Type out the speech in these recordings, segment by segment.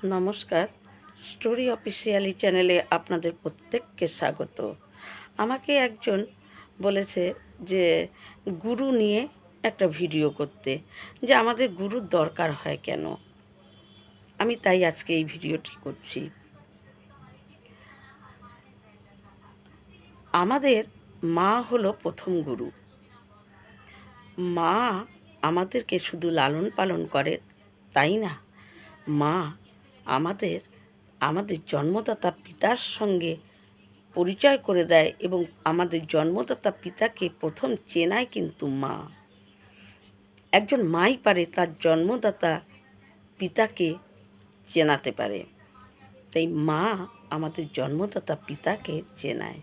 নমস্কার। Story officially চ্যানেলে আপনাদের প্রত্যেককে স্বাগত। আমাকে একজন বলেছে যে গুরু নিয়ে একটা ভিডিও করতে, যে আমাদের গুরুর দরকার হয় কেন। আমি তাই আজকে এই ভিডিওটি করছি। আমাদের মা হলো প্রথম গুরু। মা আমাদেরকে শুধু লালন পালন করে তাই না, মা আমাদের আমাদের জন্মদাতা পিতার সঙ্গে পরিচয় করে দেয় এবং আমাদের জন্মদাতা পিতাকে প্রথম চেনায় কিন্তু মা। একজন মাই পারে তার জন্মদাতা পিতাকে চেনাতে পারে। তাই মা আমাদের জন্মদাতা পিতাকে চেনায়।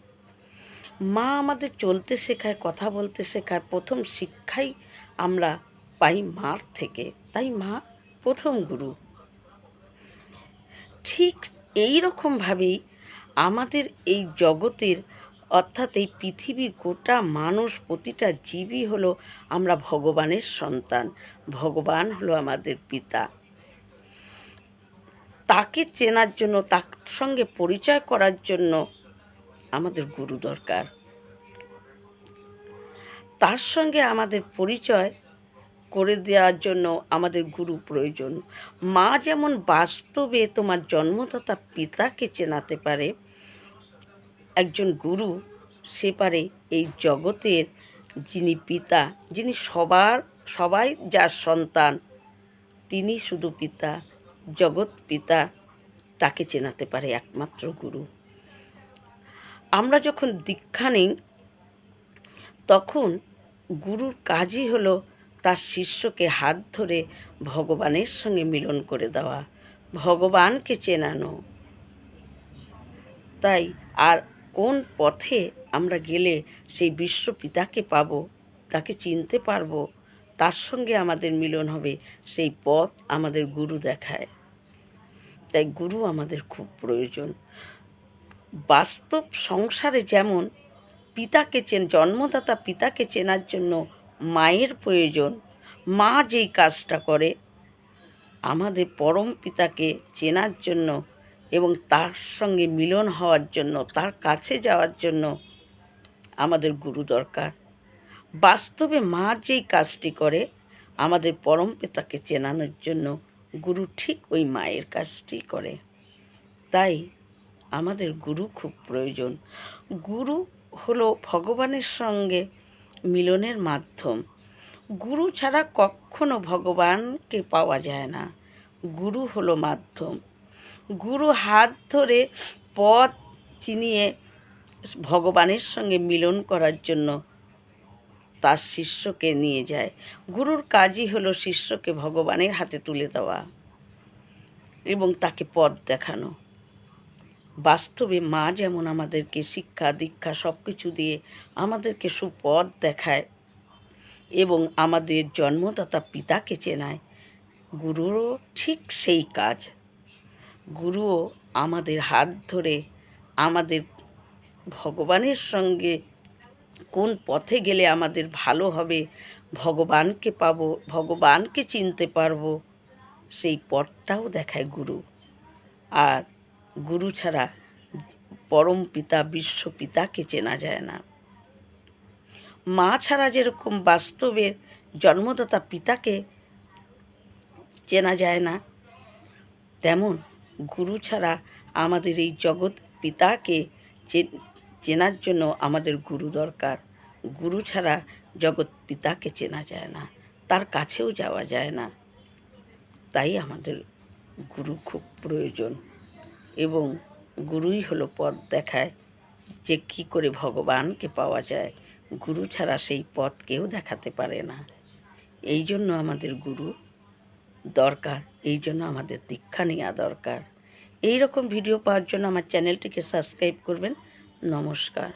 মা আমাদের চলতে শেখায়, কথা বলতে শেখায়। প্রথম শিক্ষাই আমরা পাই মার থেকে। তাই মা প্রথম গুরু। ঠিক এই রকমভাবেই আমাদের এই জগতের অর্থাৎ এই পৃথিবীর গোটা মানুষ, প্রতিটা জীবই হলো আমরা ভগবানের সন্তান। ভগবান হলো আমাদের পিতা। তাকে চেনার জন্য, তার সঙ্গে পরিচয় করার জন্য আমাদের গুরু দরকার। তার সঙ্গে আমাদের পরিচয় করে দেওয়ার জন্য আমাদের গুরু প্রয়োজন। মা যেমন বাস্তবে তোমার জন্মদাতা পিতাকে চেনাতে পারে, একজন গুরু সে পারে এই জগতের যিনি পিতা, যিনি সবাই যার সন্তান, তিনি শুধু পিতা, জগৎ পিতা, তাকে চেনাতে পারে একমাত্র গুরু। আমরা যখন দীক্ষা নিই তখন গুরুর কাজই হলো তার শিষ্যকে হাত ধরে ভগবানের সঙ্গে মিলন করে দেওয়া, ভগবানকে চেনানো। তাই আর কোন পথে আমরা গেলে সেই বিশ্বপিতাকে পাব, তাকে চিনতে পারবো, তার সঙ্গে আমাদের মিলন হবে, সেই পথ আমাদের গুরু দেখায়। তাই গুরু আমাদের খুব প্রয়োজন। বাস্তব সংসারে যেমন পিতাকে জন্মদাতা পিতাকে চেনার জন্য মায়ের প্রয়োজন, মা যেই কাজটা করে আমাদের পরম পিতাকে চেনার জন্য এবং তার সঙ্গে মিলন হওয়ার জন্য, তার কাছে যাওয়ার জন্য আমাদের গুরু দরকার। বাস্তবে মা যেই কাজটি করে আমাদের পরম পিতাকে চেনানোর জন্য, গুরু ঠিক ওই মায়ের কাজটি করে। তাই আমাদের গুরু খুব প্রয়োজন। গুরু হলো ভগবানের সঙ্গে মিলনের মাধ্যম। গুরু ছাড়া কখনো ভগবানকে পাওয়া যায় না। গুরু হলো মাধ্যম। গুরু হাত ধরে পথ চিনিয়ে ভগবানের সঙ্গে মিলন করার জন্য তার শিষ্যকে নিয়ে যায়। গুরুর কাজই হলো শিষ্যকে ভগবানের হাতে তুলে দেওয়া এবং তাকে পথ দেখানো। বাস্তবে মা যেমন আমাদেরকে শিক্ষা দীক্ষা সব কিছু দিয়ে আমাদেরকে সুপথ দেখায় এবং আমাদের জন্মদাতা পিতাকে চেনায়, গুরুরও ঠিক সেই কাজ। গুরুও আমাদের হাত ধরে আমাদের ভগবানের সঙ্গে কোন পথে গেলে আমাদের ভালো হবে, ভগবানকে পাবো, ভগবানকে চিনতে পারবো, সেই পথটাও দেখায় গুরু। আর গুরু ছাড়া পরম পিতা বিশ্বপিতাকে চেনা যায় না। মা ছাড়া যেরকম বাস্তবের জন্মদাতা পিতাকে চেনা যায় না, তেমন গুরু ছাড়া আমাদের এই জগৎ পিতাকে চেনার জন্য আমাদের গুরু দরকার। গুরু ছাড়া জগৎ পিতাকে চেনা যায় না, তার কাছেও যাওয়া যায় না। তাই আমাদের গুরু খুব প্রয়োজন এবং গুরুই হলো পথ দেখায় যে কী করে ভগবানকে পাওয়া যায়। গুরু ছাড়া সেই পথ কেউ দেখাতে পারে না। এই জন্য আমাদের গুরু দরকার, এই জন্য আমাদের দীক্ষা নেওয়া দরকার। এই রকম ভিডিও পাওয়ার জন্য আমার চ্যানেলটিকে সাবস্ক্রাইব করবেন। নমস্কার।